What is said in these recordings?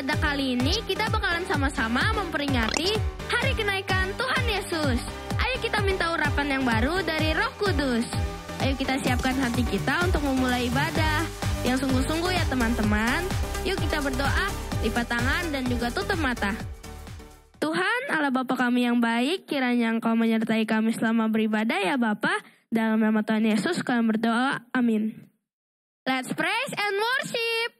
ibadah kali ini kita bakalan sama-sama memperingati Hari Kenaikan Tuhan Yesus. Ayo kita minta urapan yang baru dari Roh Kudus. Ayo kita siapkan hati kita untuk memulai ibadah yang sungguh-sungguh ya teman-teman. Yuk kita berdoa, lipat tangan dan juga tutup mata. Tuhan Allah Bapa kami yang baik, kiranya Engkau menyertai kami selama beribadah ya Bapa. Dalam nama Tuhan Yesus kami berdoa, amin. Let's praise and worship.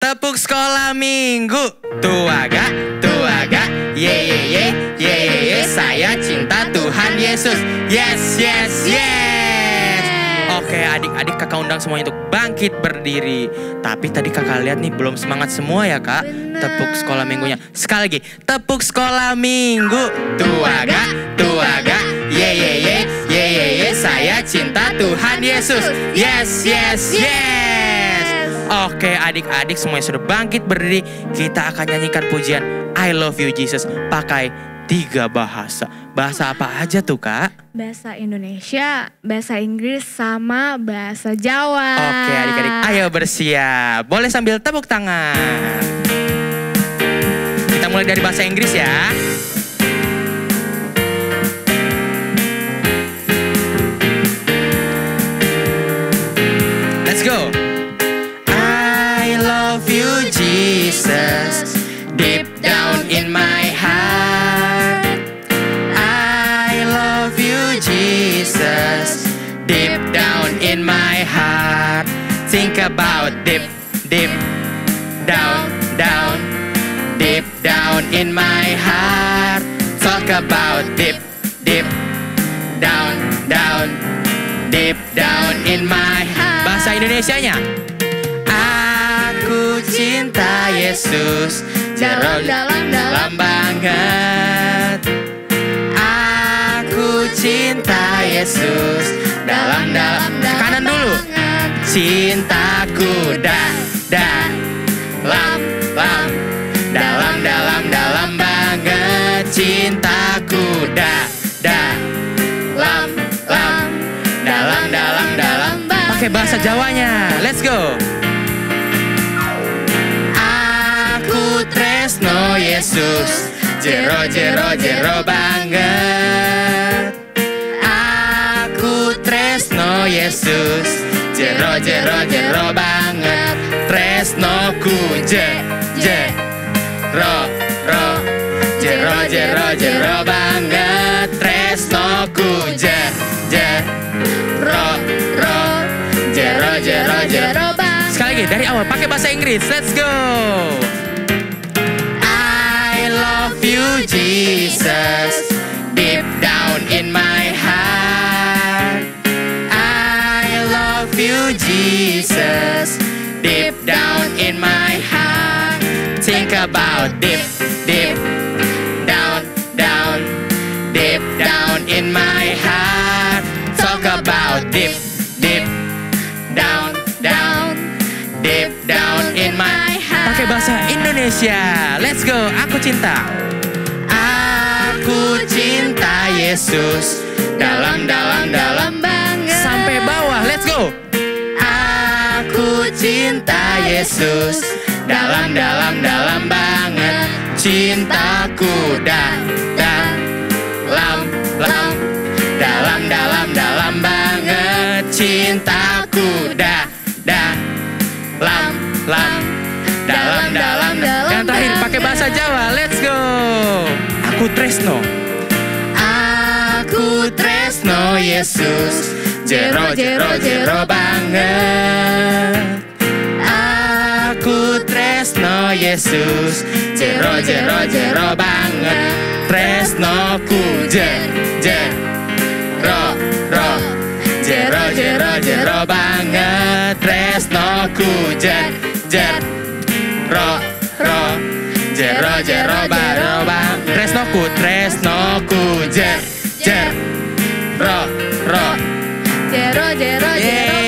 Tepuk sekolah minggu. Tuaga, ye ye ye, ye ye ye. Saya cinta Tuhan Yesus. Yes, yes, yes. Oke adik-adik, kakak undang semuanya untuk bangkit berdiri. Tapi tadi kakak lihat nih belum semangat semua ya kak. Tepuk sekolah minggunya. Sekali lagi, tepuk sekolah minggu. Tuaga, ye ye ye, ye ye ye. Saya cinta Tuhan Yesus. Yes, yes, yes. Oke adik-adik semuanya sudah bangkit berdiri. Kita akan nyanyikan pujian I Love You Jesus pakai 3 bahasa. Bahasa apa aja tuh kak? Bahasa Indonesia, bahasa Inggris, sama bahasa Jawa. Oke adik-adik, ayo bersiap. Boleh sambil tepuk tangan. Kita mulai dari bahasa Inggris ya. Let's go. I love you Jesus, deep down in my heart. I love you Jesus, deep down in my heart. Think about deep, deep, down, down, deep down in my heart. Talk about deep, deep, down, down, deep down in my heart. Bahasa Indonesianya. Aku cinta Yesus, dalam banget. Aku cinta Yesus, dalam. Kanan dulu. Cintaku dalam banget. Cintaku dalam. Pakai bahasa Jawanya. Let's go. Aku tresno Yesus, jero banget. Aku tresno Yesus, jero banget. Tresnoku jero banget. Tresnoku jero banget. Sekali lagi dari awal pakai bahasa Inggris. Let's go. I love you Jesus, deep down in my heart. I love you Jesus, deep down in my heart. Think about deep, deep, down, down, deep down in my heart. Talk about deep, deep, down, down, deep down in my heart. Pakai bahasa Indonesia. Let's go. Aku cinta. Aku cinta Yesus, dalam banget. Sampai bawah. Let's go. Aku cinta Yesus, dalam banget. Cintaku dalam banget. Cintaku dalam. Yang terakhir pakai bahasa Jawa. Let's go. Aku tresno Yesus, jero banget. Aku tresno Yesus, jero banget. Tresnoku jero banget. Tresnoku jero bang. Tresnoku jero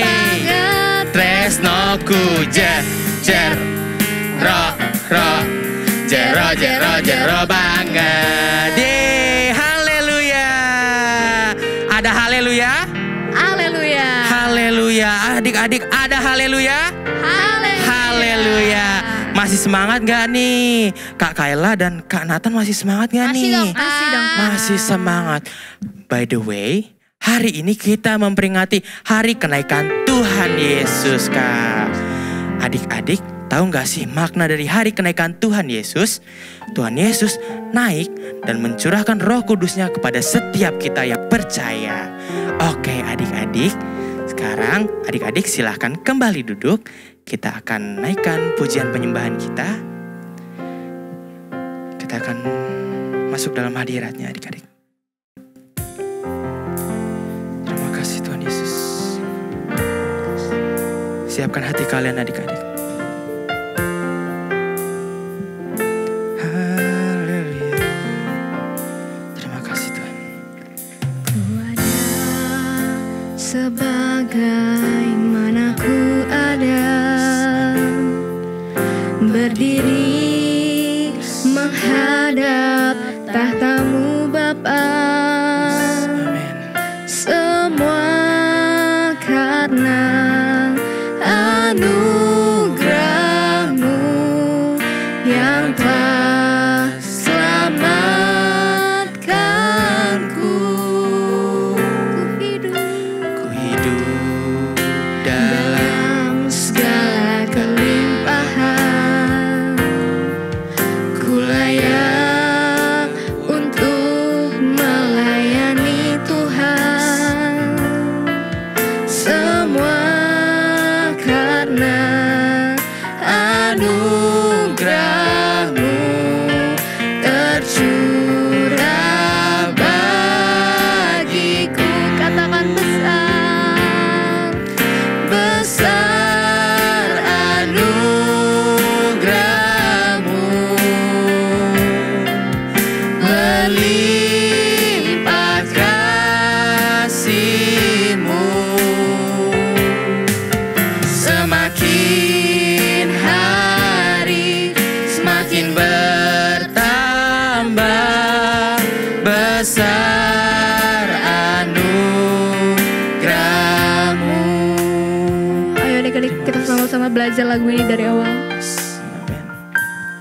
banget. Tresnoku jero banget. Haleluya. Ada haleluya? Haleluya. Haleluya. Adik-adik Adik-adik ada haleluya? Haleluya. Masih semangat gak nih? Kak Kayla dan Kak Nathan masih semangat gak nih? Masih dong. Masih semangat. By the way, hari ini kita memperingati hari kenaikan Tuhan Yesus, Kak. Adik-adik, tahu gak sih makna dari hari kenaikan Tuhan Yesus? Tuhan Yesus naik dan mencurahkan Roh Kudusnya kepada setiap kita yang percaya. Oke adik-adik, sekarang adik-adik silahkan kembali duduk. Kita akan naikkan pujian penyembahan kita. Kita akan masuk dalam hadiratnya adik-adik. Terima kasih Tuhan Yesus. Siapkan hati kalian adik-adik. Haleluya. Terima kasih Tuhan. Ku ada sebagaimana ku ada, berdiri menghadap tahta-Mu Bapa. Amin. Semua karena anugerah-Mu yang telah selamatkanku. Ku hidup dalam Dalam segala kelimpahan, ku layak untuk melayani Tuhan. Semua karena anugerah-Mu tercurah bagiku. Katakan besar, besar anugerah-Mu, melimpah kasih-Mu. Semakin hari semakin bertambah besar anugerah-Mu. Ayo adik-adik kita sama-sama belajar lagu ini dari awal.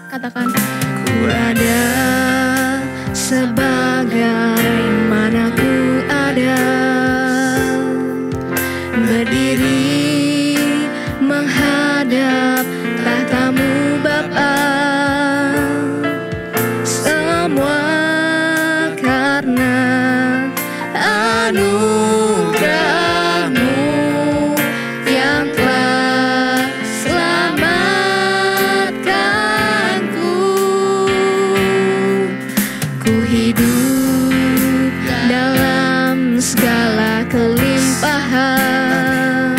Katakan, ku ada sebagaimana ku ada, berdiri menghadap tahta-Mu Bapa. Semua karena anugerah-Mu yang telah selamatkanku. Ku hidup dalam segala kelimpahan,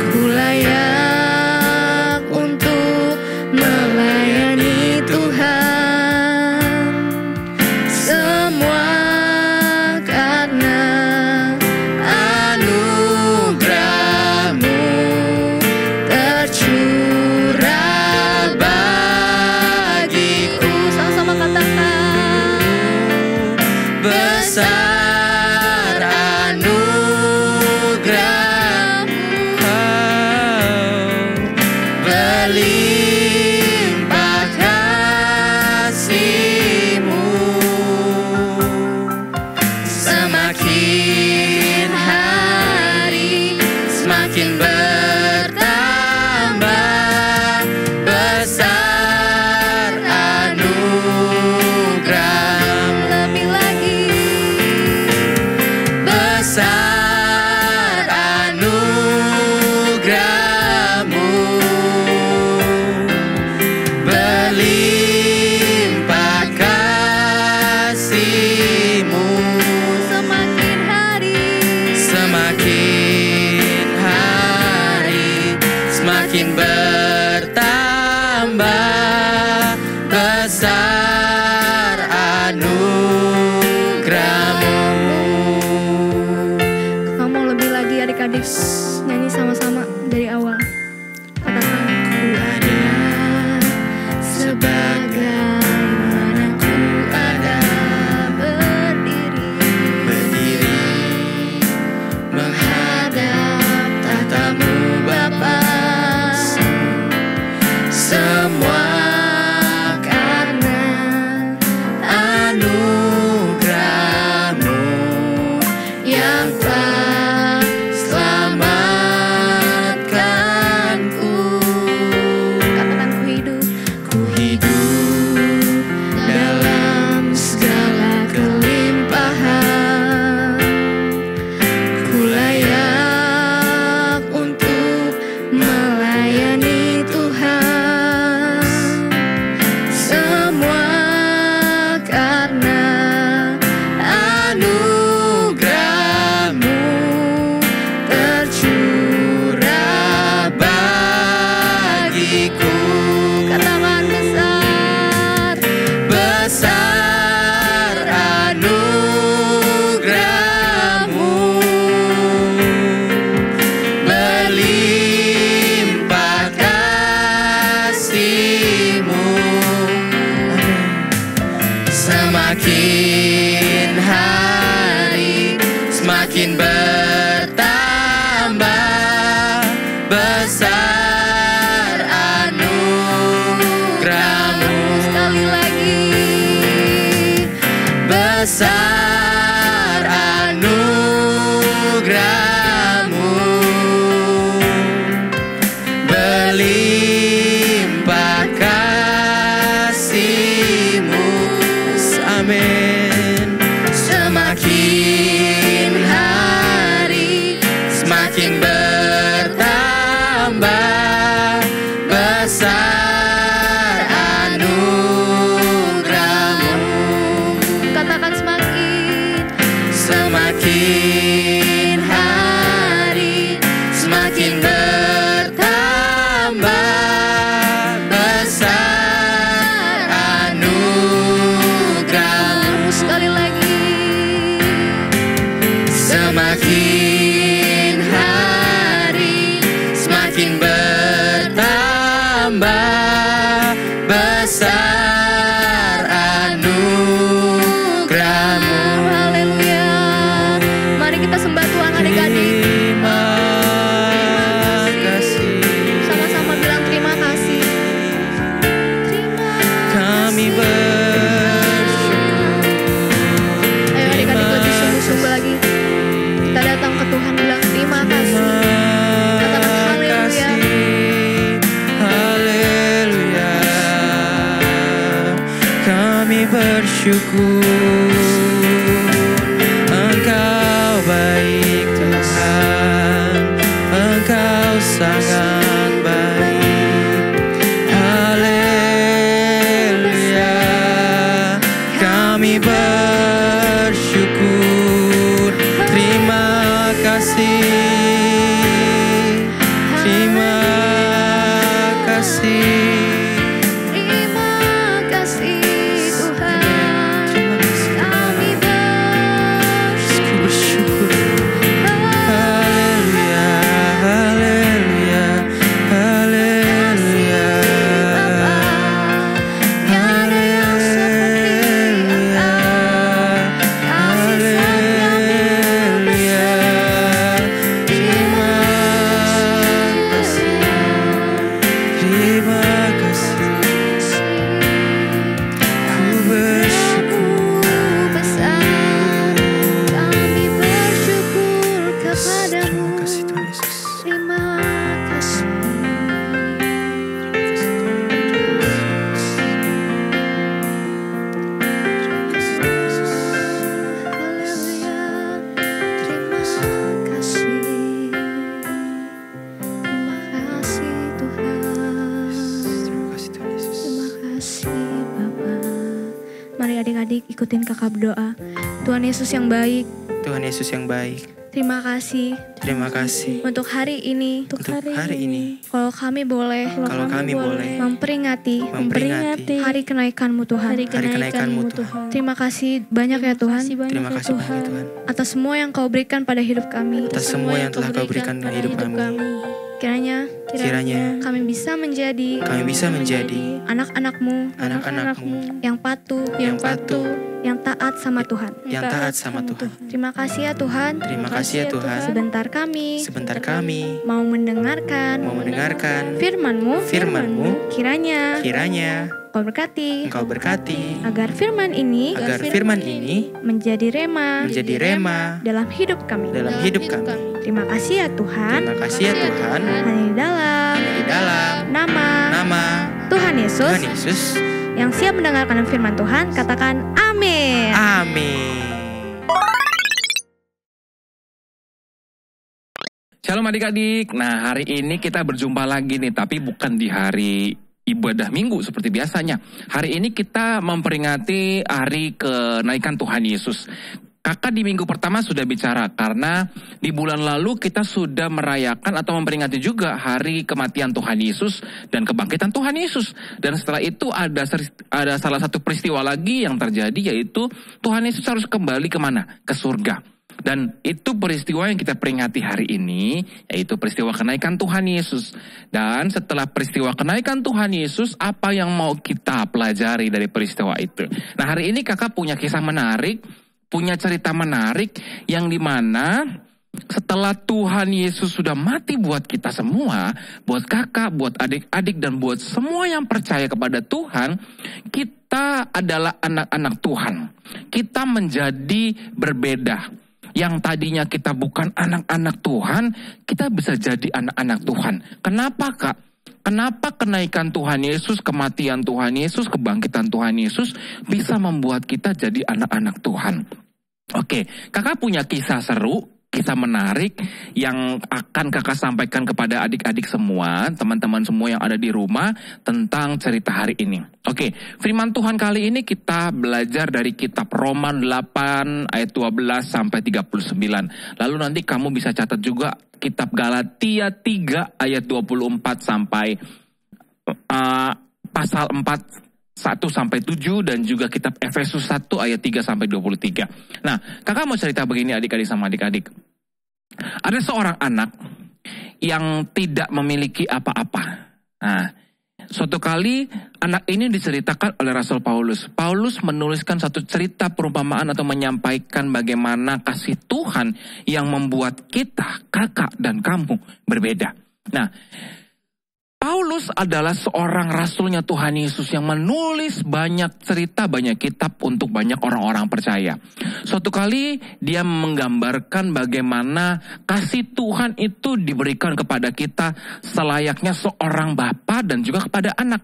ku layak untuk melayani Tuhan. Semua karena anugerah-Mu tercurah bagiku. Sama-sama katakan, besar anugerah-Mu, berlimpah kasih-Mu. Semakin hari semakin bertambah besar anugerah-Mu. Lebih lagi, besar anugerah-Mu, berlimpah kasih-Mu. Semakin hari semakin bertambah besar anugerah-Mu. Ngomong lebih lagi adik-adik, nyanyi sama-sama dari awal. Katakan, ku ada sebagaimana ku ada, berdiri menghadap tahta Semakin hari semakin bertambah besar anugerahmu. Sekali lagi. Besar anugerahmu, berlimpah kasih-Mu. Amin. Semakin hari semakin bertambah besar anugerahmu. Katakan semakin. Semakin hari semakin bertambah besar anugerahmu. Sekali lagi. Semakin hari semakin bertambah besar anugerahmu. Haleluya. Mari kita sembah Tuhan adik-adik. Terima kasih. Sama-sama bilang terima kasih. Terima Kami bersyukur. Ayo adik-adik lebih sungguh-sungguh lagi. Kita datang ke Tuhan bilang terima kasih. Katakan haleluya. Haleluya. Kami bersyukur. Engkau baik Tuhan. Engkau sangat baik. Haleluya. Kami bersyukur. Terima kasih. Terima kasih. Terima kasih Tuhan. Terima kasih. Kami Bersyukur. Haleluya. Haleluya. Haleluya. Tiada yang seperti Engkau. Kasih Haleluya. Terima kasih. Terima kasih. Ku bersyukur. besar. Kami bersyukur kepadamu. Terima kasih Tuhan Yesus. Terima kasih. Haleluya. Terima kasih. Terima kasih Tuhan. Terima kasih Tuhan Yesus. Terima kasih Bapa. Mari adik-adik ikutin kakak berdoa. Tuhan Yesus yang baik, Tuhan Yesus yang baik. terima kasih Terima kasih untuk hari ini. untuk hari ini. Kalau kami boleh Kalau kami boleh memperingati memperingati hari kenaikan-Mu Tuhan. hari kenaikan-Mu Tuhan. Terima kasih banyak ya Tuhan Terima kasih banyak Tuhan atas semua yang Kau berikan pada hidup kami. atas semua yang telah Kau berikan dalam hidup kami. Kiranya kami bisa menjadi anak-anak-Mu anak-anak-Mu yang patuh, yang patuh, yang taat sama Tuhan. yang taat sama Tuhan. Terima kasih ya Tuhan. Terima kasih ya Tuhan. Sebentar kami mau mendengarkan firman-Mu. Kiranya Kau berkati Engkau berkati agar firman ini menjadi rema dalam hidup kami. Terima kasih ya Tuhan. Terima kasih ya Tuhan. Hanya di dalam nama Tuhan Yesus yang siap mendengarkan firman Tuhan, katakan amin. Amin. Shalom adik-adik. Nah, hari ini kita berjumpa lagi nih, tapi bukan di hari ibadah minggu seperti biasanya. Hari ini kita memperingati hari kenaikan Tuhan Yesus. Kakak di minggu pertama sudah bicara karena di bulan lalu kita sudah merayakan atau memperingati juga hari kematian Tuhan Yesus dan kebangkitan Tuhan Yesus. Dan setelah itu ada salah satu peristiwa lagi yang terjadi, yaitu Tuhan Yesus harus kembali kemana? Ke surga. Dan itu peristiwa yang kita peringati hari ini, yaitu peristiwa kenaikan Tuhan Yesus. Dan setelah peristiwa kenaikan Tuhan Yesus, apa yang mau kita pelajari dari peristiwa itu? Nah, hari ini kakak punya kisah menarik, punya cerita menarik, yang dimana setelah Tuhan Yesus sudah mati buat kita semua, buat kakak, buat adik-adik, dan buat semua yang percaya kepada Tuhan, kita adalah anak-anak Tuhan. Kita menjadi berbeda. Yang tadinya kita bukan anak-anak Tuhan, kita bisa jadi anak-anak Tuhan. Kenapa, Kak? Kenapa kenaikan Tuhan Yesus, kematian Tuhan Yesus, kebangkitan Tuhan Yesus bisa membuat kita jadi anak-anak Tuhan? Oke, kakak punya kisah seru, kisah menarik yang akan kakak sampaikan kepada adik-adik semua, teman-teman semua yang ada di rumah tentang cerita hari ini. Oke, firman Tuhan kali ini kita belajar dari kitab Roman 8 ayat 12 sampai 39. Lalu nanti kamu bisa catat juga kitab Galatia 3 ayat 24 sampai pasal 4 1 sampai 7 dan juga kitab Efesus 1 ayat 3 sampai 23. Nah, kakak mau cerita begini adik-adik sama adik-adik. Ada seorang anak yang tidak memiliki apa-apa. Nah, suatu kali anak ini diceritakan oleh Rasul Paulus. Paulus menuliskan satu cerita perumpamaan atau menyampaikan bagaimana kasih Tuhan yang membuat kita, kakak dan kamu berbeda. Nah, Paulus adalah seorang rasulnya Tuhan Yesus yang menulis banyak cerita, banyak kitab untuk banyak orang-orang percaya. Suatu kali dia menggambarkan bagaimana kasih Tuhan itu diberikan kepada kita selayaknya seorang bapa dan juga kepada anak.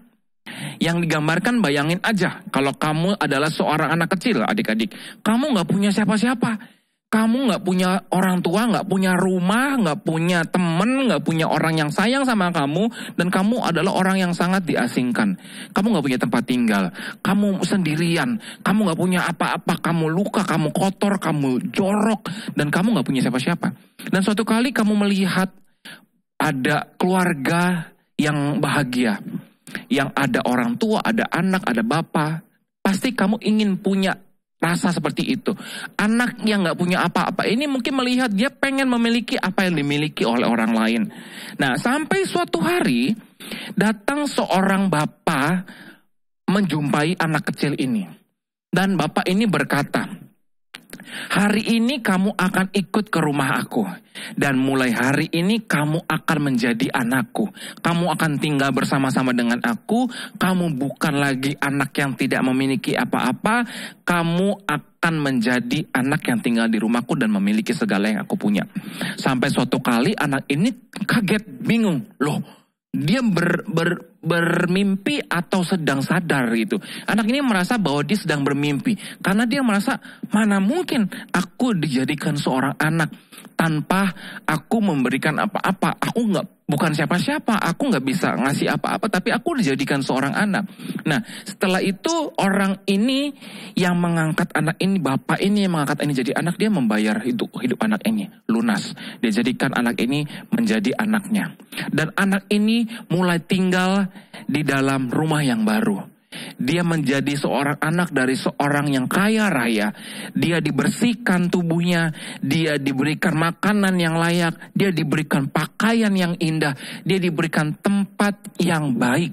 Yang digambarkan, bayangin aja kalau kamu adalah seorang anak kecil, adik-adik. Kamu gak punya siapa-siapa. Kamu gak punya orang tua, gak punya rumah, gak punya temen, gak punya orang yang sayang sama kamu, dan kamu adalah orang yang sangat diasingkan. Kamu gak punya tempat tinggal, kamu sendirian, kamu gak punya apa-apa, kamu luka, kamu kotor, kamu jorok, dan kamu gak punya siapa-siapa. Dan suatu kali kamu melihat ada keluarga yang bahagia, yang ada orang tua, ada anak, ada bapak, pasti kamu ingin punya rasa seperti itu. Anak yang gak punya apa-apa ini mungkin melihat dia pengen memiliki apa yang dimiliki oleh orang lain. Nah, sampai suatu hari datang seorang bapak menjumpai anak kecil ini. Dan bapak ini berkata, hari ini kamu akan ikut ke rumah aku. Dan mulai hari ini kamu akan menjadi anakku. Kamu akan tinggal bersama-sama dengan aku. Kamu bukan lagi anak yang tidak memiliki apa-apa. Kamu akan menjadi anak yang tinggal di rumahku dan memiliki segala yang aku punya. Sampai suatu kali anak ini kaget, bingung. Loh, dia bermimpi atau sedang sadar gitu. Anak ini merasa bahwa dia sedang bermimpi. Karena dia merasa, mana mungkin aku dijadikan seorang anak tanpa aku memberikan apa-apa. Aku bukan siapa-siapa, aku gak bisa ngasih apa-apa, tapi aku dijadikan seorang anak. Nah, setelah itu orang ini yang mengangkat anak ini, bapak ini yang mengangkat ini jadi anak, dia membayar hidup anak ini, lunas. Dia jadikan anak ini menjadi anaknya. Dan anak ini mulai tinggal di dalam rumah yang baru. Dia menjadi seorang anak dari seorang yang kaya raya. Dia dibersihkan tubuhnya, dia diberikan makanan yang layak, dia diberikan pakaian yang indah, dia diberikan tempat yang baik.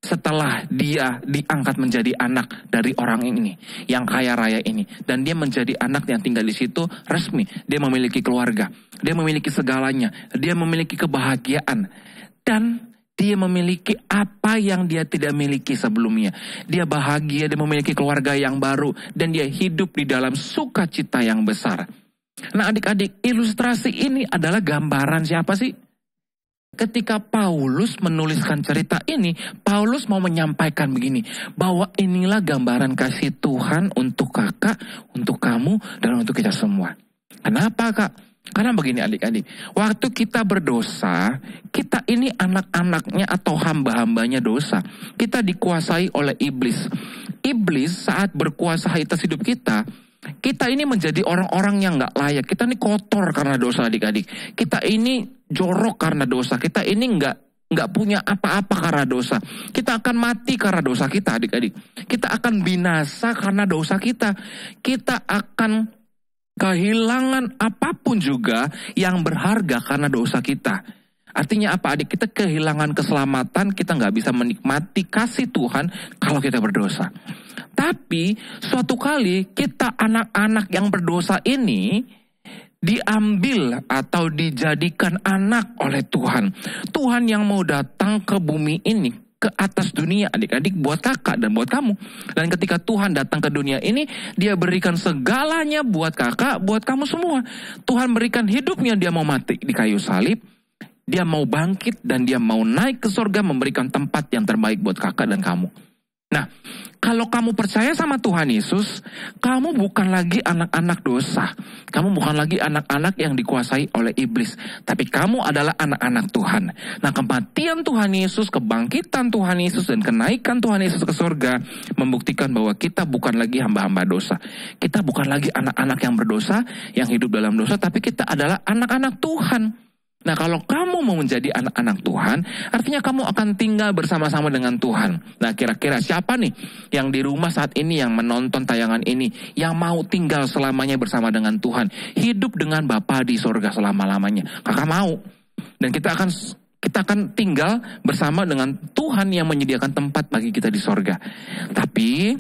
Setelah dia diangkat menjadi anak dari orang ini, yang kaya raya ini, dan dia menjadi anak yang tinggal di situ resmi. Dia memiliki keluarga, dia memiliki segalanya, dia memiliki kebahagiaan, dan dia memiliki apa yang dia tidak miliki sebelumnya. Dia bahagia, dia memiliki keluarga yang baru, dan dia hidup di dalam sukacita yang besar. Nah, adik-adik, ilustrasi ini adalah gambaran siapa sih? Ketika Paulus menuliskan cerita ini, Paulus mau menyampaikan begini, bahwa inilah gambaran kasih Tuhan untuk kakak, untuk kamu, dan untuk kita semua. Kenapa, Kak? Karena begini adik-adik, waktu kita berdosa, kita ini anak-anaknya atau hamba-hambanya dosa. Kita dikuasai oleh iblis. Iblis saat berkuasa atas hidup kita ini menjadi orang-orang yang gak layak. Kita ini kotor karena dosa adik-adik. Kita ini jorok karena dosa. Kita ini gak punya apa-apa karena dosa. Kita akan mati karena dosa kita adik-adik. Kita akan binasa karena dosa kita. Kita akan kehilangan apapun juga yang berharga karena dosa kita. Artinya apa adik? Kita kehilangan keselamatan, kita nggak bisa menikmati kasih Tuhan kalau kita berdosa. Tapi suatu kali kita anak-anak yang berdosa ini diambil atau dijadikan anak oleh Tuhan. Tuhan yang mau datang ke bumi ini, ke atas dunia adik-adik, buat kakak dan buat kamu. Dan ketika Tuhan datang ke dunia ini, dia berikan segalanya buat kakak, buat kamu semua. Tuhan berikan hidupnya, dia mau mati di kayu salib, dia mau bangkit, dan dia mau naik ke surga memberikan tempat yang terbaik buat kakak dan kamu. Nah, kalau kamu percaya sama Tuhan Yesus, kamu bukan lagi anak-anak dosa. Kamu bukan lagi anak-anak yang dikuasai oleh iblis. Tapi kamu adalah anak-anak Tuhan. Nah, kematian Tuhan Yesus, kebangkitan Tuhan Yesus, dan kenaikan Tuhan Yesus ke surga membuktikan bahwa kita bukan lagi hamba-hamba dosa. Kita bukan lagi anak-anak yang berdosa, yang hidup dalam dosa, tapi kita adalah anak-anak Tuhan. Nah, kalau kamu mau menjadi anak-anak Tuhan, artinya kamu akan tinggal bersama-sama dengan Tuhan. Nah, kira-kira siapa nih yang di rumah saat ini, yang menonton tayangan ini, yang mau tinggal selamanya bersama dengan Tuhan, hidup dengan Bapa di surga selama-lamanya? Kakak mau. Dan kita akan tinggal bersama dengan Tuhan yang menyediakan tempat bagi kita di surga. Tapi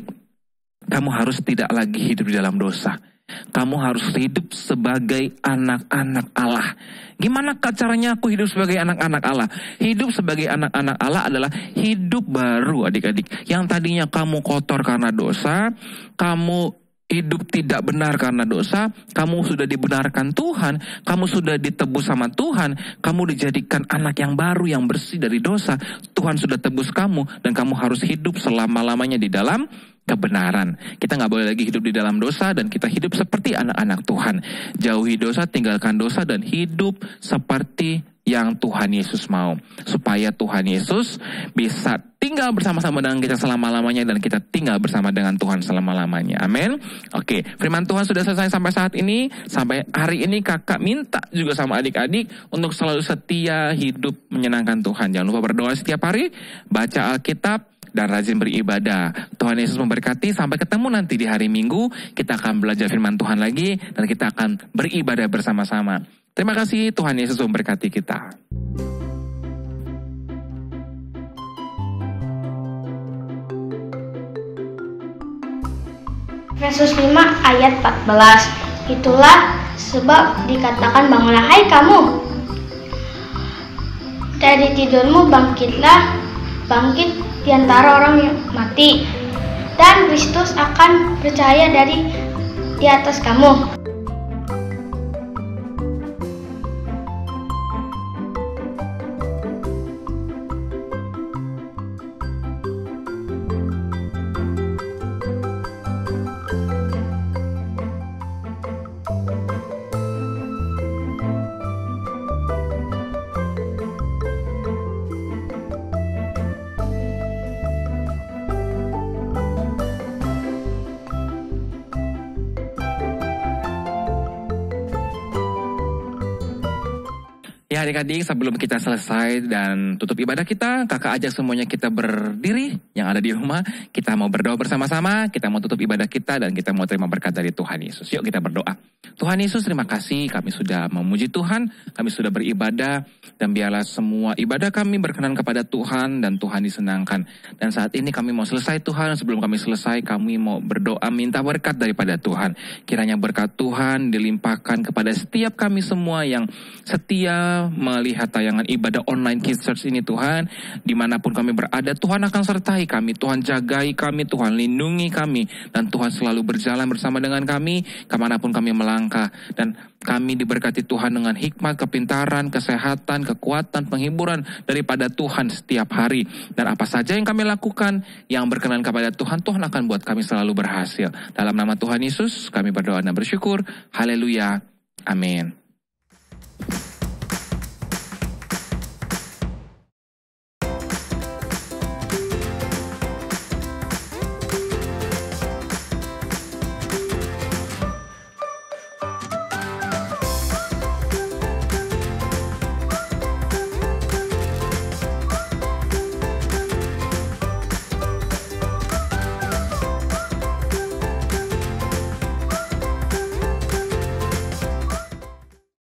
kamu harus tidak lagi hidup di dalam dosa. Kamu harus hidup sebagai anak-anak Allah. Gimana caranya aku hidup sebagai anak-anak Allah? Hidup sebagai anak-anak Allah adalah hidup baru adik-adik. Yang tadinya kamu kotor karena dosa, kamu hidup tidak benar karena dosa, kamu sudah dibenarkan Tuhan, kamu sudah ditebus sama Tuhan, kamu dijadikan anak yang baru yang bersih dari dosa. Tuhan sudah tebus kamu dan kamu harus hidup selama-lamanya di dalam kebenaran. Kita nggak boleh lagi hidup di dalam dosa dan kita hidup seperti anak-anak Tuhan. Jauhi dosa, tinggalkan dosa dan hidup seperti yang Tuhan Yesus mau. Supaya Tuhan Yesus bisa tinggal bersama-sama dengan kita selama-lamanya dan kita tinggal bersama dengan Tuhan selama-lamanya. Amin. Oke, firman Tuhan sudah selesai sampai saat ini. Sampai hari ini kakak minta juga sama adik-adik untuk selalu setia hidup menyenangkan Tuhan. Jangan lupa berdoa setiap hari, baca Alkitab, dan rajin beribadah. Tuhan Yesus memberkati. Sampai ketemu nanti di hari Minggu. Kita akan belajar firman Tuhan lagi dan kita akan beribadah bersama-sama. Terima kasih. Tuhan Yesus memberkati kita. Efesus 5 ayat 14. Itulah sebab dikatakan, bangunlah hai kamu, dari tidurmu bangkitlah, bangkit di antara orang yang mati, dan Kristus akan percaya di atas kamu. Ya adik-adik, sebelum kita selesai dan tutup ibadah kita, kakak ajak semuanya kita berdiri yang ada di rumah. Kita mau berdoa bersama-sama, kita mau tutup ibadah kita dan kita mau terima berkat dari Tuhan Yesus. Yuk kita berdoa. Tuhan Yesus, terima kasih kami sudah memuji Tuhan, kami sudah beribadah, dan biarlah semua ibadah kami berkenan kepada Tuhan dan Tuhan disenangkan. Dan saat ini kami mau selesai Tuhan, sebelum kami selesai kami mau berdoa minta berkat daripada Tuhan. Kiranya berkat Tuhan dilimpahkan kepada setiap kami semua yang setia melihat tayangan ibadah online Kids Church ini Tuhan. Dimanapun kami berada, Tuhan akan sertai kami, Tuhan jagai kami, Tuhan lindungi kami, dan Tuhan selalu berjalan bersama dengan kami kemanapun kami melangkah. Dan kami diberkati Tuhan dengan hikmat, kepintaran, kesehatan, kekuatan, penghiburan daripada Tuhan setiap hari. Dan apa saja yang kami lakukan yang berkenan kepada Tuhan, Tuhan akan buat kami selalu berhasil. Dalam nama Tuhan Yesus kami berdoa dan bersyukur. Haleluya. Amin.